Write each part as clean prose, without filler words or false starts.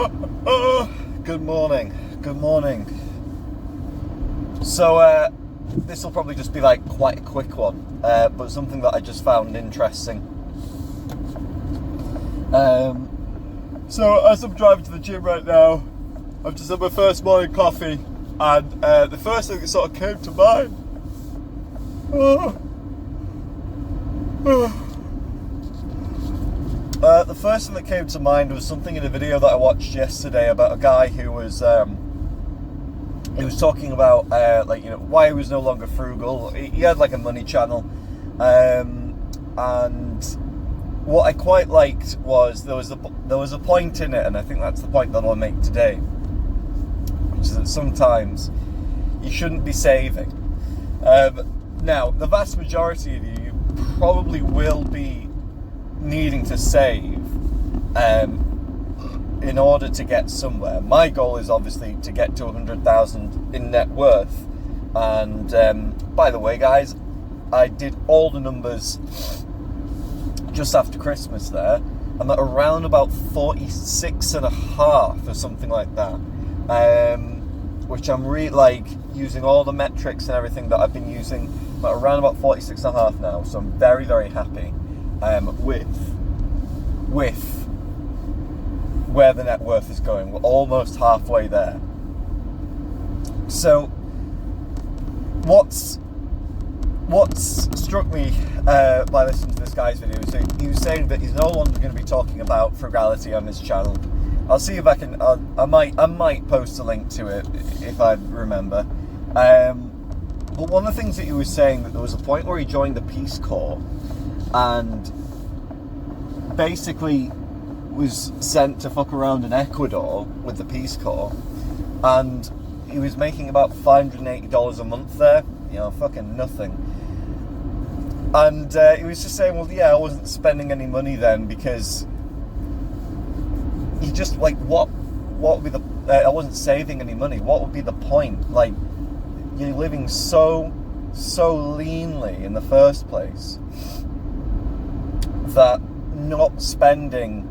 Good morning. Good morning. So, this will probably just be like quite a quick one, but something that I just found interesting. So as I'm driving to the gym right now, I've just had my first morning coffee, and the first thing that sort of came to mind. The first thing that came to mind was something in a video that I watched yesterday about a guy who was talking about why he was no longer frugal. He had like a money channel, and what I quite liked was there was a point in it, and I think that's the point that I'll make today, which is that sometimes you shouldn't be saving. Now, the vast majority of you probably will be needing to save in order to get somewhere. My goal is obviously to get to 100,000 in net worth, and by the way, guys, I did all the numbers just after Christmas there. I'm at around about 46 and a half or something like that, which I'm really using all the metrics and everything that I've been using. I'm at around about 46 and a half now, so I'm very, very happy with where the net worth is going. We're almost halfway there. So what's struck me by listening to this guy's video is that he was saying that he's no longer going to be talking about frugality on his channel. I'll see if I can. I might post a link to it if I remember. But one of the things that he was saying, that there was a point where he joined the Peace Corps and basically was sent to fuck around in Ecuador with the Peace Corps, and he was making about $580 a month there. Fucking nothing. And he was just saying, well, yeah, I wasn't spending any money then because he just what would be the I wasn't saving any money. What would be the point? You're living so leanly in the first place that not spending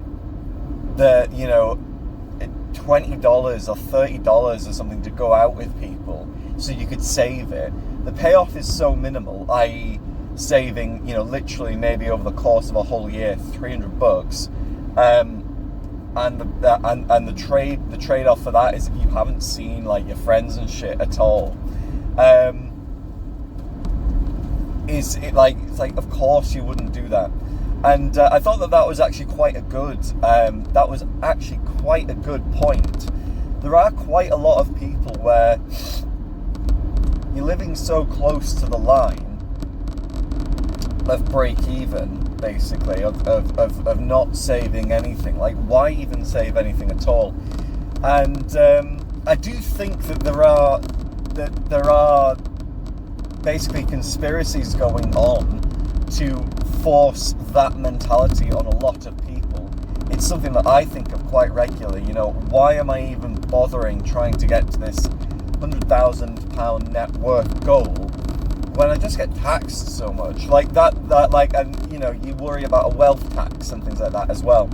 the $20 or $30 or something to go out with people so you could save it. The payoff is so minimal, i.e. saving, literally maybe over the course of a whole year, $300, and the trade-off for that is that you haven't seen your friends and shit at all. Of course you wouldn't do that. And I thought that was actually quite a good point. There are quite a lot of people where you're living so close to the line of break even, basically, of not saving anything. Why even save anything at all? And I do think that there are basically conspiracies going on to force that mentality on a lot of people. It's something that I think of quite regularly. Why am I even bothering trying to get to this £100,000 net worth goal when I just get taxed so much? And you worry about a wealth tax and things like that as well.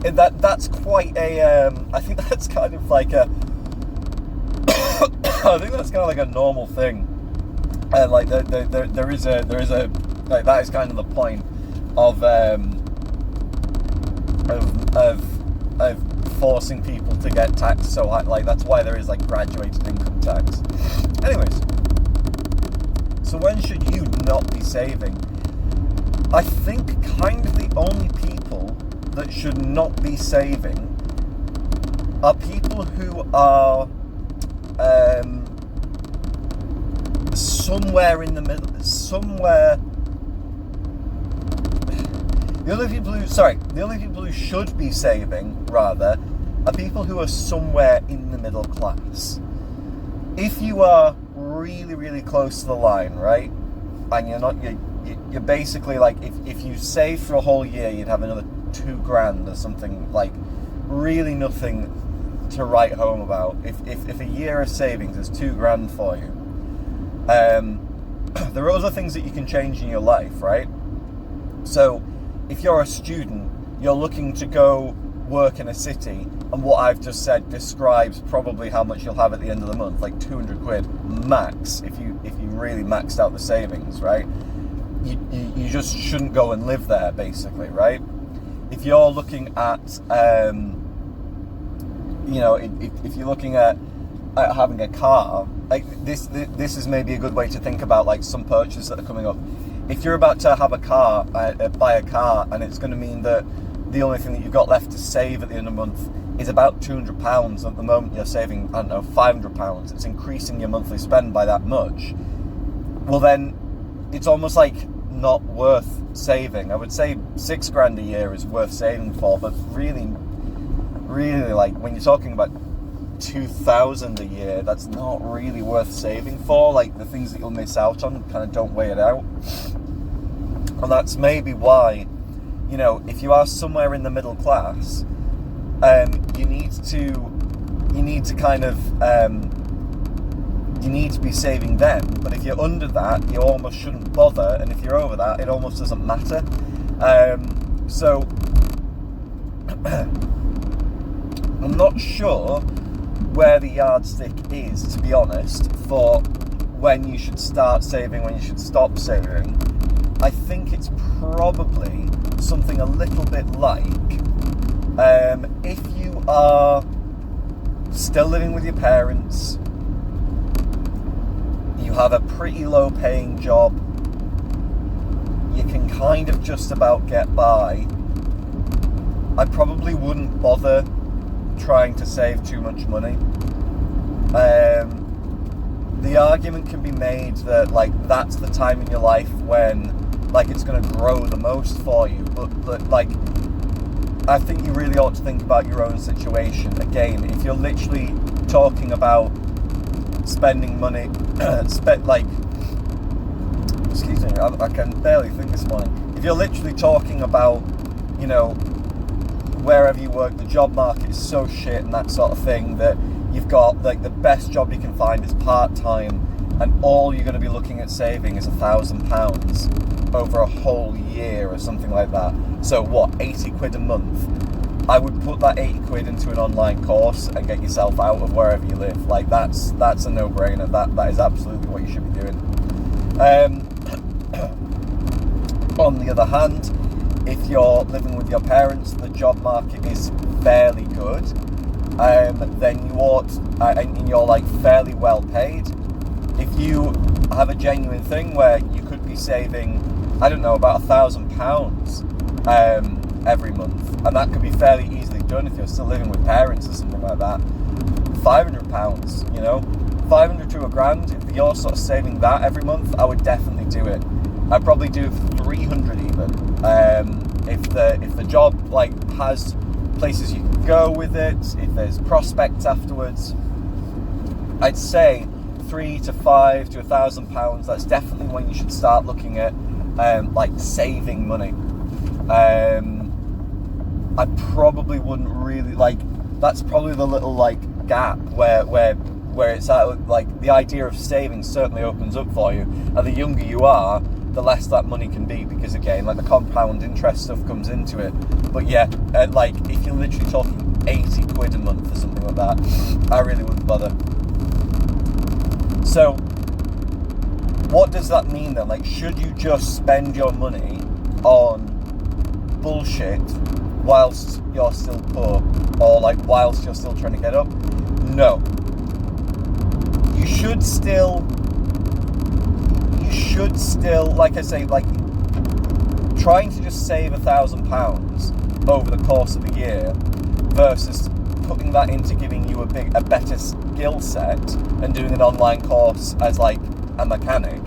And that's quite a I think that's kind of like a I think that's kind of like a normal thing. There is a that is kind of the point of forcing people to get taxed so high. That's why there is graduated income tax. Anyways, so when should you not be saving? I think kind of the only people that should not be saving are people who are somewhere in the middle. The only people who should be saving, rather, are people who are somewhere in the middle class. If you are really, really close to the line, right, and you're basically if you save for a whole year, you'd have another $2,000 or something, really nothing to write home about. If a year of savings is $2,000 for you, there are other things that you can change in your life, right? So if you're a student, you're looking to go work in a city, and what I've just said describes probably how much you'll have at the end of the month, like 200 quid max, if you really maxed out the savings, right? You just shouldn't go and live there, basically, right? If you're looking at, if you're looking at having a car, like this is maybe a good way to think about like some purchases that are coming up. If you're about to have a car, buy a car, and it's going to mean that the only thing that you've got left to save at the end of the month is about £200. At the moment you're saving, I don't know, £500. It's increasing your monthly spend by that much. Well then, it's almost like not worth saving. I would say £6,000 a year is worth saving for, but really, like when you're talking about 2,000 a year, that's not really worth saving for. Like the things that you'll miss out on kind of don't weigh it out. And that's maybe why, if you are somewhere in the middle class, you need to be saving then. But if you're under that, you almost shouldn't bother, and if you're over that, it almost doesn't matter. So I'm not sure where the yardstick is, to be honest, for when you should start saving, when you should stop saving. I think it's probably something a little bit like, if you are still living with your parents, you have a pretty low paying job, you can kind of just about get by, I probably wouldn't bother trying to save too much money. The argument can be made that like that's the time in your life when like it's going to grow the most for you, but like I think you really ought to think about your own situation. Again, if you're literally talking about spending money, excuse me, I can barely think this morning. If you're literally talking about, wherever you work, the job market is so shit and that sort of thing, that you've got like the best job you can find is part-time, and all you're going to be looking at saving is £1,000 over a whole year or something like that. So what, 80 quid a month? I would put that 80 quid into an online course and get yourself out of wherever you live. Like that's a no-brainer. That is absolutely what you should be doing. On the other hand, if you're living with your parents, the job market is fairly good, then you ought, and you're like fairly well paid. If you have a genuine thing where you could be saving, I don't know, about £1,000 every month, and that could be fairly easily done if you're still living with parents or something like that. £500, £500 to £1,000. If you're sort of saving that every month, I would definitely do it. I'd probably do it for £300 even. If the job like has places you can go with it, if there's prospects afterwards, I'd say £300 to £500 to £1,000. That's definitely when you should start looking at like saving money. I probably wouldn't really like. That's probably the little like gap where it's at. Like the idea of saving certainly opens up for you, and the younger you are, the less that money can be, because again, like the compound interest stuff comes into it. But yeah, like if you're literally talking 80 quid a month or something like that, I really wouldn't bother. So what does that mean then? Like, should you just spend your money on bullshit whilst you're still poor, or like whilst you're still trying to get up? No. You should still, like I say, like trying to just save £1,000 over the course of a year versus putting that into giving you a better skill set and doing an online course as like a mechanic.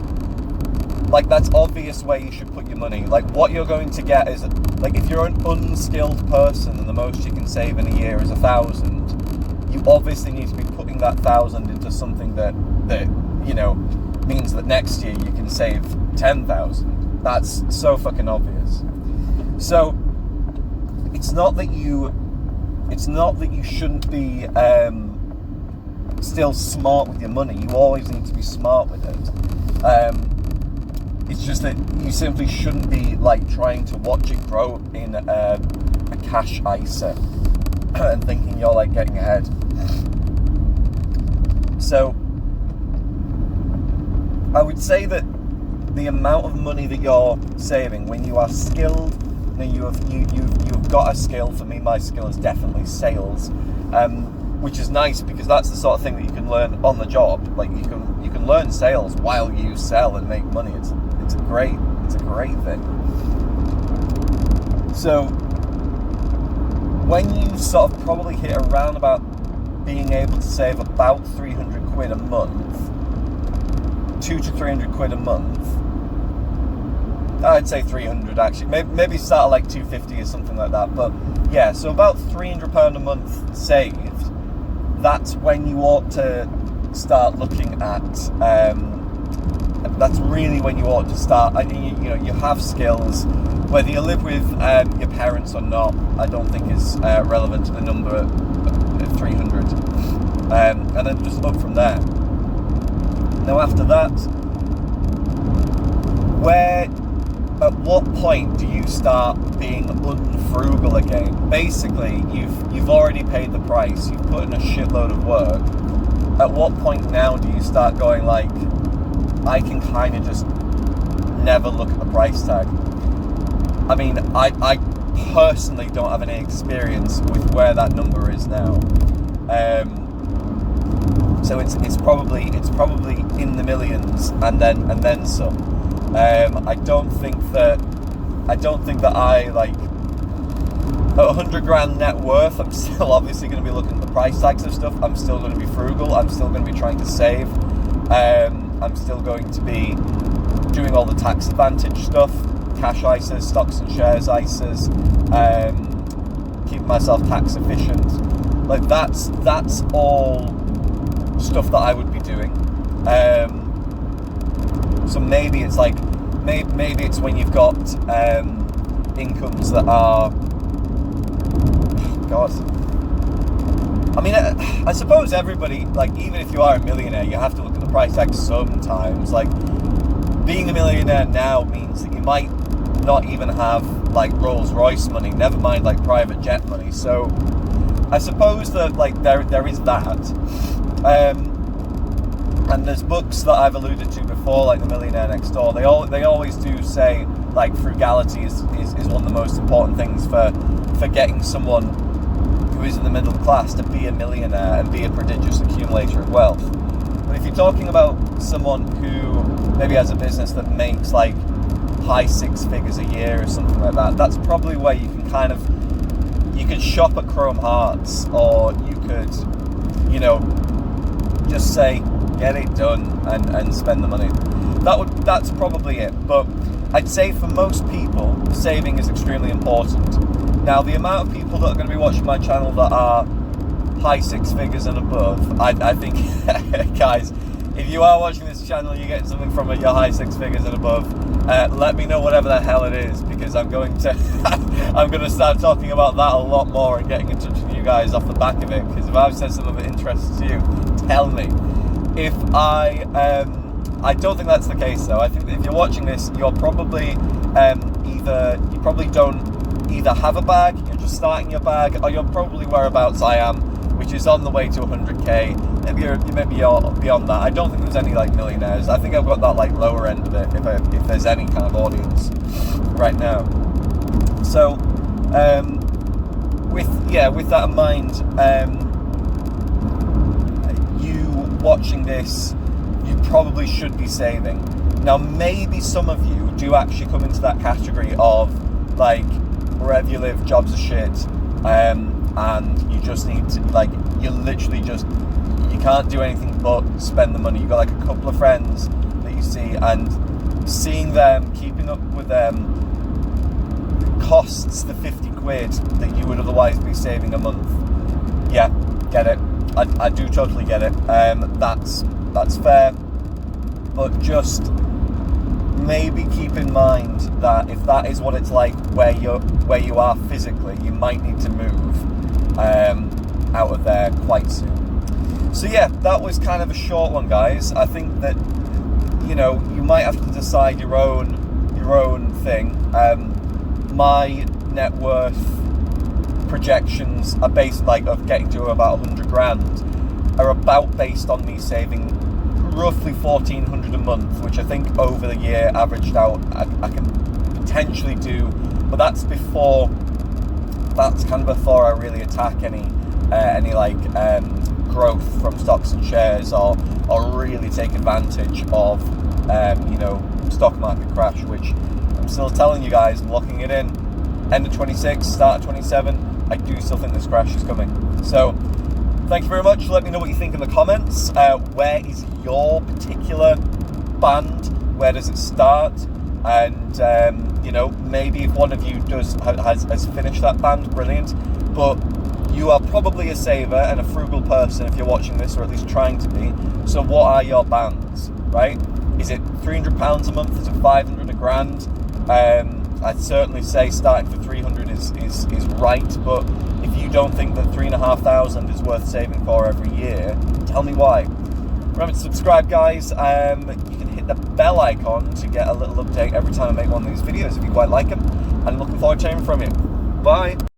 Like that's obvious where you should put your money. Like what you're going to get is, like if you're an unskilled person and the most you can save in a year is 1,000, you obviously need to be putting that 1,000 into something that means that next year you can save 10,000. That's so fucking obvious. So it's not that you shouldn't be still smart with your money. You always need to be smart with it. It's just that you simply shouldn't be like trying to watch it grow in a cash ISA. and thinking you're like getting ahead. So I would say that the amount of money that you're saving when you are skilled, you've got a skill. For me, my skill is definitely sales, which is nice because that's the sort of thing that you can learn on the job. Like you can learn sales while you sell and make money. It's a great thing. So when you sort of probably hit around about being able to save about 300 quid a month, 200 to 300 quid a month, I'd say 300 actually, maybe start at like 250 or something like that, but yeah, so about £300 a month saved, that's when you ought to start looking at, that's really when you ought to start. I mean, you have skills, whether you live with your parents or not, I don't think is relevant to the number of 300, and then just up from there. Now after that, at what point do you start being unfrugal again? Basically, you've already paid the price, you've put in a shitload of work. At what point now do you start going like, I can kind of just never look at the price tag? I mean, I personally don't have any experience with where that number is now. So it's probably in the millions and then some. I don't think that I like at 100 grand net worth. I'm still obviously going to be looking at the price tags of stuff. I'm still going to be frugal. I'm still going to be trying to save. I'm still going to be doing all the tax advantage stuff, cash ISAs, stocks and shares ISAs, keeping myself tax efficient. Like that's all stuff that I would be doing. So maybe it's like, maybe it's when you've got incomes that are, God. I mean, I suppose everybody, like, even if you are a millionaire, you have to look at the price tag sometimes. Like, being a millionaire now means that you might not even have, like, Rolls Royce money, never mind, like, private jet money. So, I suppose that, like, there is that. And there's books that I've alluded to before, like The Millionaire Next Door. They always do say, like, frugality is one of the most important things for getting someone who is in the middle class to be a millionaire and be a prodigious accumulator of wealth. But if you're talking about someone who maybe has a business that makes like high six figures a year or something like that, that's probably where you can you could shop at Chrome Hearts, or you could, just say, get it done and spend the money. That's probably it. But I'd say for most people, saving is extremely important. Now, the amount of people that are going to be watching my channel that are high six figures and above, I think, guys, if you are watching this channel, you're getting something from it, you're high six figures and above, let me know whatever the hell it is, because I'm going to start talking about that a lot more and getting in touch with you guys off the back of it, because if I've said something that interests you, tell me. If I don't think that's the case though. I think that if you're watching this, you're probably you probably don't either have a bag, you're just starting your bag, or you're probably whereabouts I am, which is on the way to 100k. Maybe you're beyond that. I don't think there's any like millionaires. I think I've got that like lower end of it, if there's any kind of audience right now. So with that in mind, watching this, you probably should be saving. Now, maybe some of you do actually come into that category of like, wherever you live, jobs are shit, and you just need to, like, you can't do anything but spend the money. You've got like a couple of friends that you see, and seeing them, keeping up with them costs the 50 quid that you would otherwise be saving a month. Yeah, get it. I do totally get it. That's fair, but just maybe keep in mind that if that is what it's like where you are physically, you might need to move out of there quite soon. So yeah, that was kind of a short one, guys. I think that you might have to decide your own thing. My net worth projections are based, like, of getting to about 100 grand, are about based on me saving roughly 1,400 a month, which I think over the year averaged out I can potentially do, but that's kind of before I really attack any growth from stocks and shares, or really take advantage of stock market crash, which I'm still telling you guys, I'm locking it in. End of 26, start of 27, I do still think this crash is coming. So thank you very much. Let me know what you think in the comments. Where is your particular band? Where does it start? And maybe if one of you has finished that band, brilliant. But you are probably a saver and a frugal person if you're watching this, or at least trying to be. So what are your bands, right? Is it £300 a month? Is it 500, a grand? I'd certainly say starting for 300 is right, but if you don't think that 3,500 is worth saving for every year, tell me why. Remember to subscribe, guys. You can hit the bell icon to get a little update every time I make one of these videos if you quite like them. And I'm looking forward to hearing from you. Bye.